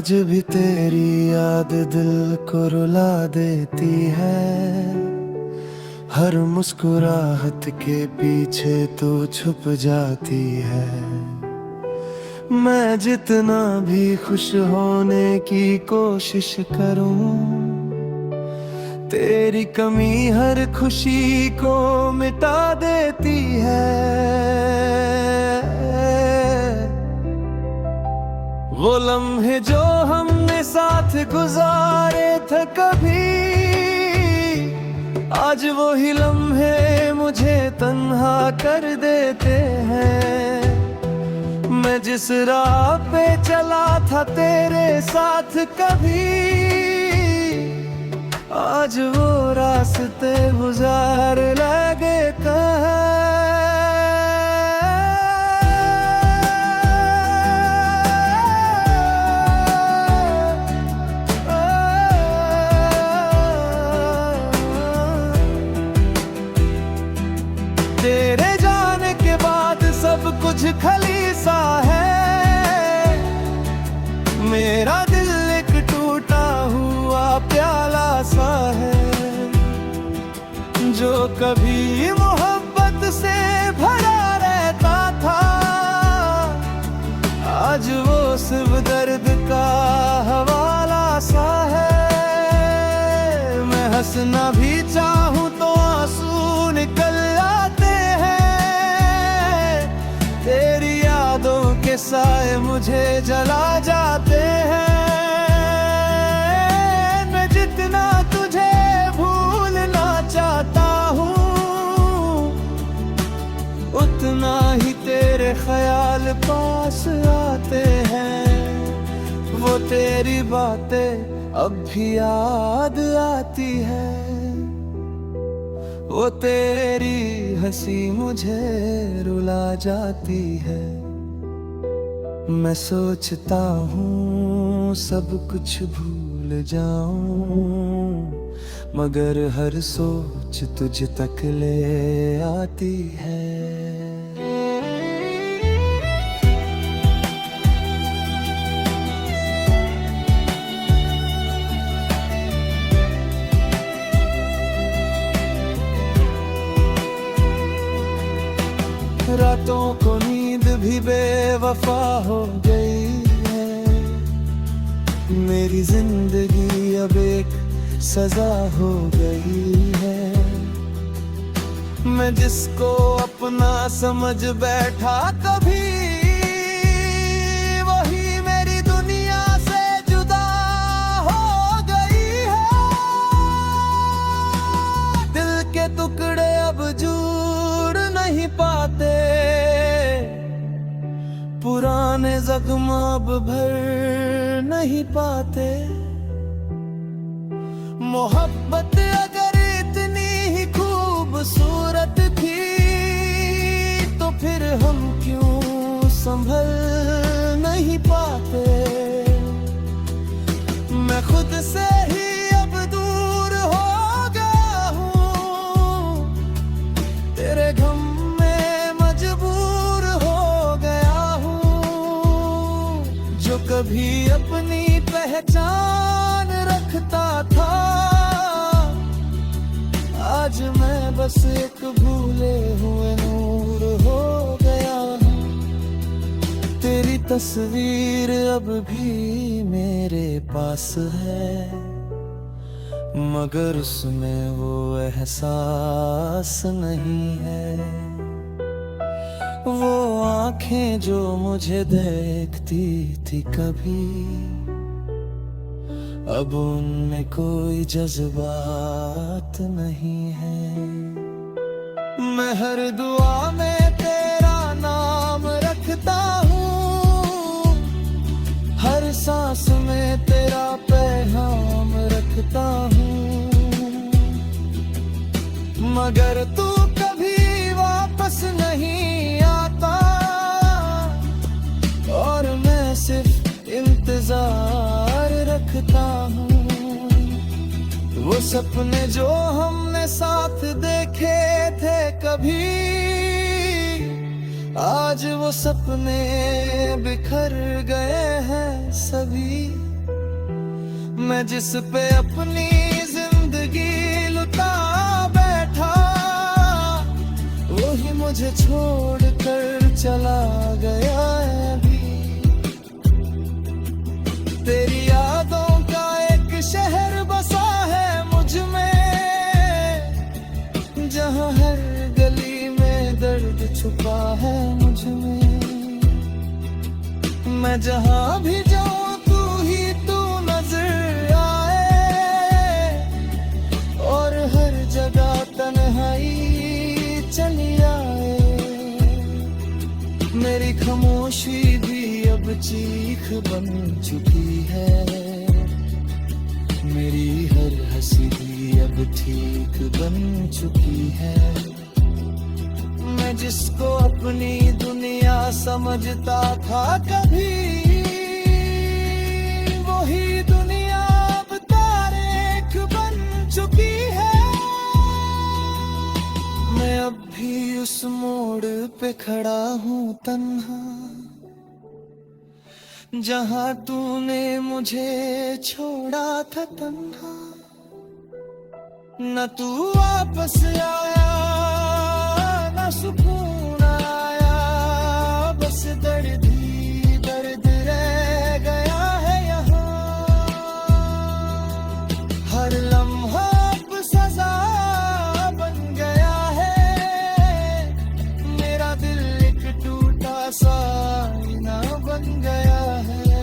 आज भी तेरी याद दिल को रुला देती है। हर मुस्कुराहट के पीछे तू छुप जाती है। मैं जितना भी खुश होने की कोशिश करूं, तेरी कमी हर खुशी को मिटा देती है। वो लम्हे जो हमने साथ गुजारे थे कभी, आज वो ही लम्हे मुझे तन्हा कर देते हैं। मैं जिस राह पे चला था तेरे साथ कभी, आज वो रास्ते गुजार लगे कहाँ। तेरे जाने के बाद सब कुछ खाली सा है। मेरा दिल एक टूटा हुआ प्याला सा है, जो कभी मोहब्बत से भरा रहता था, आज वो सिर्फ दर्द का हवाला सा है। मैं हंसना भी चाहूं तो आंसू निकल आते हैं। तेरी यादों के साए मुझे जला जाते हैं। मैं जितना तुझे भूलना चाहता हूँ, उतना ही तेरे ख्याल पास आते हैं। वो तेरी बातें अब भी याद आती है। वो तेरी हंसी मुझे रुला जाती है। मैं सोचता हूँ सब कुछ भूल जाऊं, मगर हर सोच तुझ तक ले आती है। रातों को नींद भी बेवफा हो गई है। मेरी जिंदगी अब एक सजा हो गई है। मैं जिसको अपना समझ बैठा कभी, वही मेरी दुनिया से जुदा हो गई है। दिल के टुकड़े अब जुड़ नहीं पाते, पुराने जख्म अब भर नहीं पाते। मोहब्बत अगर इतनी ही खूबसूरत थी, तो फिर हम क्यों संभल नहीं पाते। मैं खुद से ही अब दूर हो गया हूँ, तेरे गम में मजबूर हो गया हूँ। जो कभी अपनी पहचान रखता था, आज मैं बस एक भूले हुए नूर हो गया हूँ। तेरी तस्वीर अब भी मेरे पास है, मगर उसमें वो एहसास नहीं है। वो आंखें जो मुझे देखती थी कभी, अब उनमें कोई जज्बात नहीं है। मैं हर दुआ में तेरा नाम रखता हूँ, हर सांस में तेरा पैगाम रखता हूँ, मगर तू कभी वापस नहीं आता। और मैं सिर्फ इंतजार रखता हूँ। वो सपने जो हमने साथ देखे थे कभी, आज वो सपने बिखर गए हैं सभी। मैं जिस पे अपनी जिंदगी लुटा बैठा, वही मुझे छोड़ कर चला गया है अभी। तेरी यादों का एक शहर बसा है मुझ में, जहाँ हर गली में दर्द छुपा है मुझ में। मैं जहाँ भी जाऊँ तू ही तू नजर आए, और हर जगह तन्हाई चली आए। मेरी खामोशी भी अब चीख बन चुकी है, मेरी हर हंसी भी अब ठीक बन चुकी है। मैं जिसको अपनी दुनिया समझता था कभी, वही दुनिया अब तारीख बन चुकी है। मैं अब भी उस मोड़ पे खड़ा हूँ तन्हा, जहाँ तूने मुझे छोड़ा था तन्हा। न तू वापस आया, न सुकून आया, बस दर्द ही दर्द रह गया है यहाँ। हर लम्हा अब सजा बन गया है, मेरा दिल एक टूटा सा आईना बन गया है,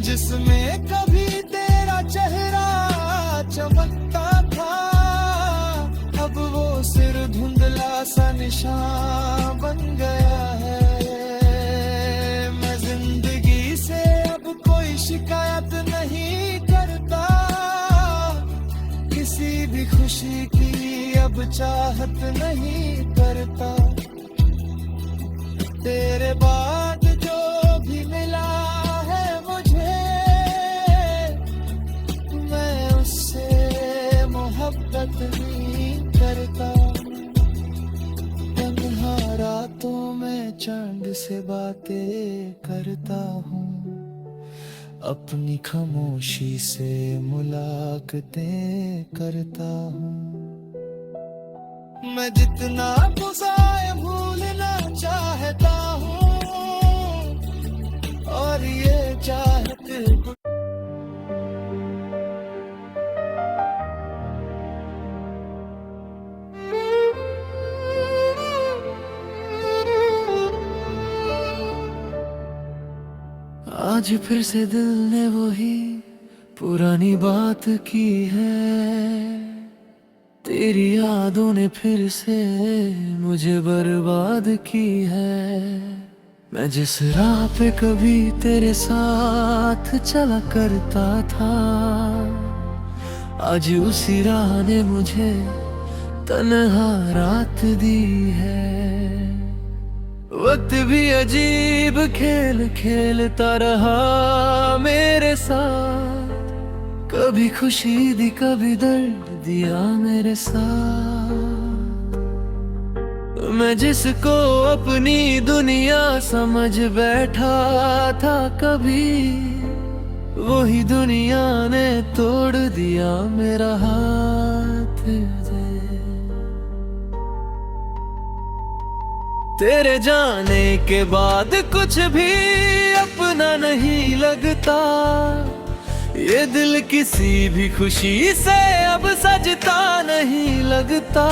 जिसमें कभी तेरा चेहरा चमकता था, अब वो सिर धुंधला सा निशान बन गया है। मैं जिंदगी से अब कोई शिकायत नहीं करता, किसी भी खुशी की अब चाहत नहीं करता। तेरे बाद जो भी मिला है मुझे, मैं उससे मोहब्बत नहीं करता। तन्हा रातों में चांद से बातें करता हूँ, अपनी खामोशी से मुलाकातें करता हूँ। मैं जितना गुज़ारे भूलना चाहता हूँ, और ये चाहत आज फिर से दिल ने वही पुरानी बात की है। तेरी यादों ने फिर से मुझे बर्बाद की है। मैं जिस राह पे कभी तेरे साथ चला करता था, आज उसी राह ने मुझे तन्हा रात दी है। वक्त भी अजीब खेल खेलता रहा मेरे साथ, कभी खुशी दी कभी दर्द दिया मेरे साथ। मैं जिसको अपनी दुनिया समझ बैठा था कभी, वही दुनिया ने तोड़ दिया मेरा हाथ। तेरे जाने के बाद कुछ भी अपना नहीं लगता, ये दिल किसी भी खुशी से अब सजता नहीं लगता।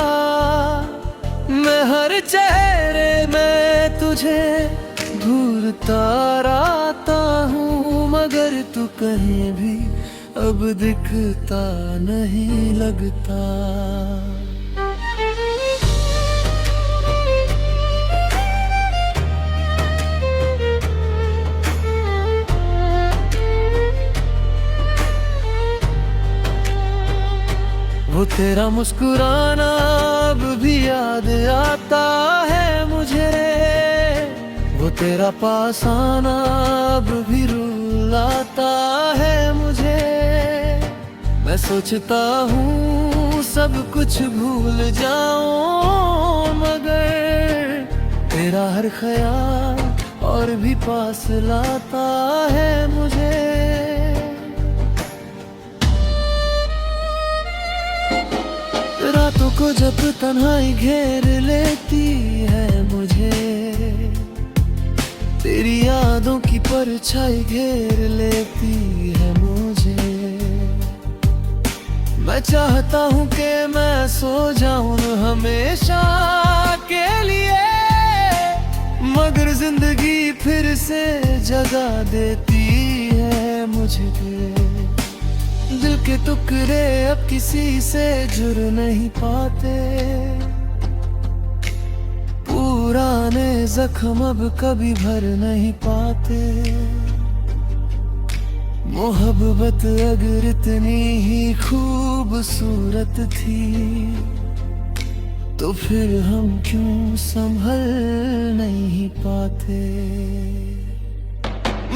मैं हर चेहरे में तुझे घूरता रहता हूँ, मगर तू कहीं भी अब दिखता नहीं लगता। वो तेरा मुस्कुराना अब भी याद आता है मुझे, वो तेरा पास आना अब भी रुलाता है मुझे। मैं सोचता हूँ सब कुछ भूल जाऊं, मगर तेरा हर ख्याल और भी पास लाता है मुझे। जब तन्हाई घेर लेती है मुझे, तेरी यादों की परछाई घेर लेती है मुझे। मैं चाहता हूँ कि मैं सो जाऊं हमेशा के लिए, मगर जिंदगी फिर से जगा देती है मुझे। दिल के टुकड़े अब किसी से जुड़ नहीं पाते, पुराने जख्म अब कभी भर नहीं पाते। मोहब्बत अगर इतनी ही खूबसूरत थी, तो फिर हम क्यों संभल नहीं पाते।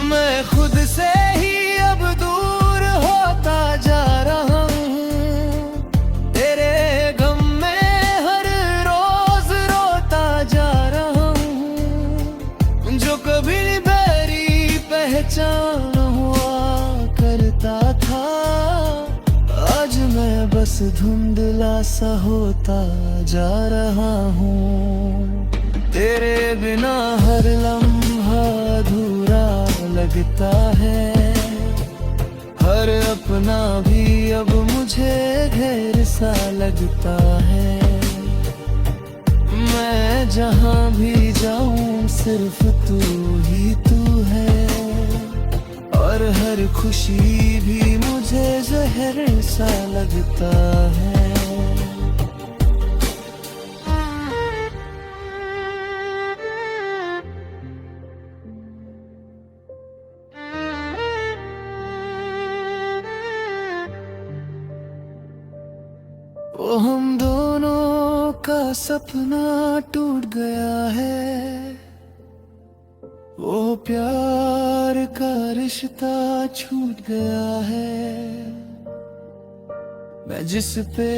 मैं खुद से ही अब दूर होता जा रहा हूँ, तेरे गम में हर रोज रोता जा रहा हूँ। जो कभी मेरी पहचान हुआ करता था, आज मैं बस धुंधला सा होता जा रहा हूँ। तेरे बिना हर लम्हा अधूरा लगता है, हर अपना भी अब मुझे गैर सा लगता है। मैं जहाँ भी जाऊँ सिर्फ तू ही तू है, और हर खुशी भी मुझे जहर सा लगता है। वो हम दोनों का सपना टूट गया है, वो प्यार का रिश्ता छूट गया है। मैं जिस पे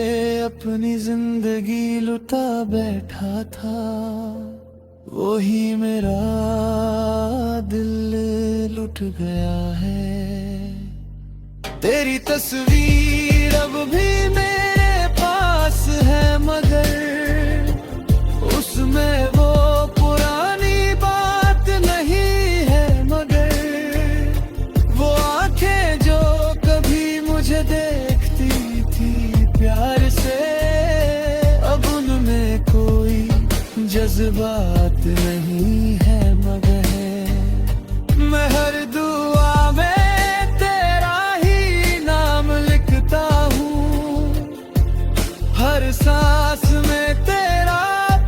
अपनी जिंदगी लुटा बैठा था, वो ही मेरा दिल लुट गया है। तेरी तस्वीर अब भी मेरे पास है, मगर उसमें वो पुरानी बात नहीं है। मगर वो आंखें जो कभी मुझे देखती थी प्यार से, अब उनमें कोई जज्बात नहीं है। मगर मैं हर दुआ में तेरा ही नाम लिखता हूँ, हर सांस में तेरा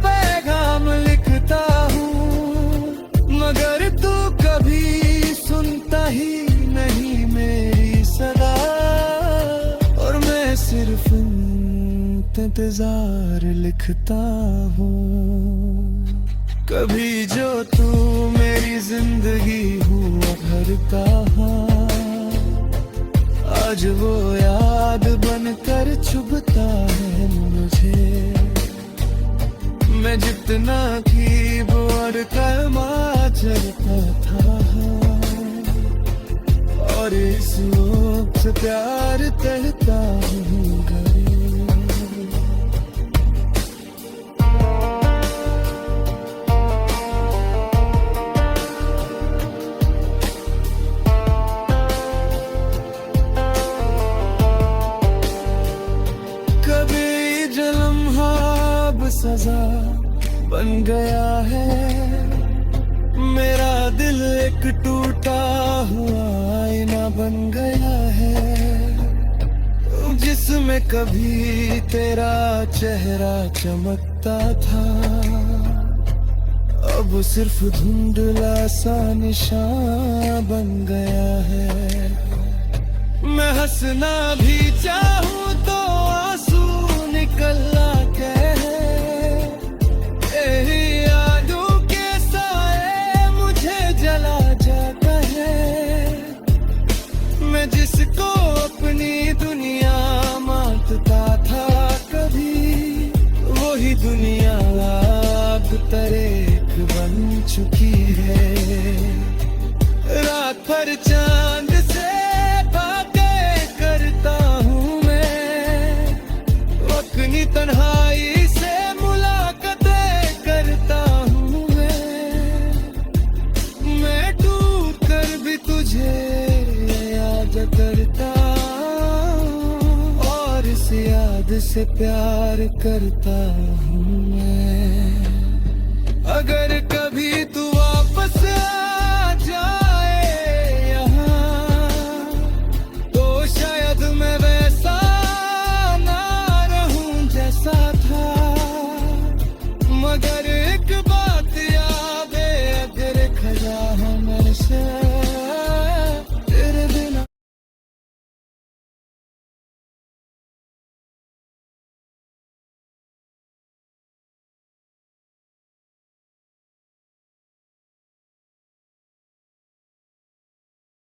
पैगाम लिखता हूँ। मगर तू कभी सुनता ही नहीं मेरी सदा, और मैं सिर्फ इंतजार लिखता हूँ। कभी जो तू मेरी जिंदगी हुआ करता, आज वो याद बनकर चुभता है मुझे। मैं जितना कीबोर्ड कर चलता था, और इस वक्त प्यार करता हूँ घर। सजा बन गया है मेरा दिल, एक टूटा हुआ आईना बन गया है, जिसमें कभी तेरा चेहरा चमकता था, अब सिर्फ धुंधला सा निशान बन गया है। मैं हंसना भी चाहूँ तो आंसू निकल आते हैं, यादों के साए मुझे जला जाता है। मैं जिसको अपनी दुनिया मानता था कभी, वही दुनिया अब तरेक बन चुकी है। रात भर चांद से बातें करता हूँ मैं, अपनी तन्हाई खुद से प्यार करता हूँ मैं। अगर कभी तू वापस